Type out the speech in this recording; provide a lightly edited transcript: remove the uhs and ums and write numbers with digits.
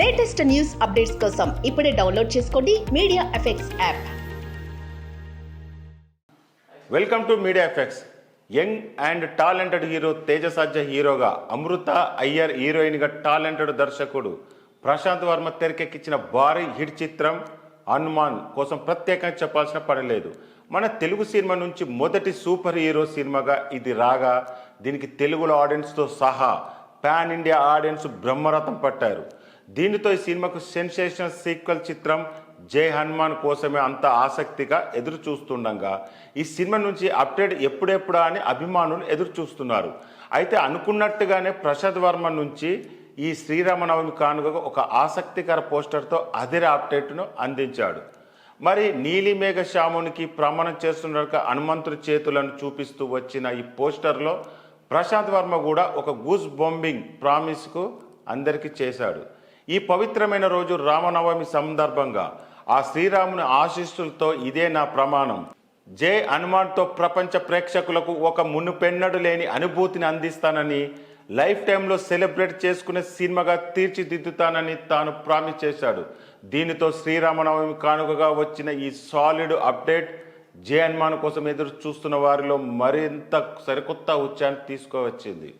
Latest news updates కోసం ఇప్పుడే download చేసుకోండి media effects app. Welcome to media effects. Young and talented hero Tejasadhya హీరోగా, అమృత అయ్యర్ హీరోయిన్గా టాలెంటెడ్ దర్శకుడు ప్రశాంత్ వర్మ తెరకెక్కించిన భారీ హిట్ చిత్రం హనుమాన్ కోసం ప్రత్యేకంగా చెప్పాల్సిన పని లేదు. మన తెలుగు సినిమా నుంచి మొదటి సూపర్ హీరో సినిమాగా ఇది రాగా, దీనికి తెలుగులో ఆడియన్స్తో సహా పాన్ ఇండియా ఆడియన్స్ బ్రహ్మరథం పట్టారు. దీనితో ఈ సినిమాకు సెన్సేషనల్ సీక్వెల్ చిత్రం జై హనుమాన్ కోసమే అంత ఆసక్తిగా ఎదురు చూస్తుండగా, ఈ సినిమా నుంచి అప్డేట్ ఎప్పుడెప్పుడా అని అభిమానులు ఎదురు చూస్తున్నారు. అయితే అనుకున్నట్టుగానే ప్రశాంత్ వర్మ నుంచి ఈ శ్రీరామనవమి కానుకగా ఒక ఆసక్తికర పోస్టర్తో అదిరే అప్డేట్ను అందించాడు. మరి నీలిమేఘ శ్యామునికి ప్రమాణం చేస్తున్న హనుమంతుడి చేతులను చూపిస్తూ వచ్చిన ఈ పోస్టర్లో ప్రశాంత్ వర్మ కూడా ఒక గూస్ బాంబింగ్ ప్రామిస్కు అందరికీ చేశాడు. ఈ పవిత్రమైన రోజు రామనవమి సందర్భంగా ఆ శ్రీరాముని ఆశీస్సులతో ఇదే నా ప్రమాణం, జై హనుమాన్తో ప్రపంచ ప్రేక్షకులకు ఒక మునుపెన్నడు లేని అనుభూతిని అందిస్తానని, లైఫ్ టైంలో సెలబ్రేట్ చేసుకునే సినిమాగా తీర్చిదిద్దుతానని తాను ప్రామిస్ చేశాడు. దీనితో శ్రీరామనవమి కానుకగా వచ్చిన ఈ సాలిడ్ అప్డేట్ జై హనుమాన్ కోసం ఎదురు చూస్తున్న వారిలో మరింత సరికొత్త ఉత్సాహాన్ని తీసుకువచ్చింది.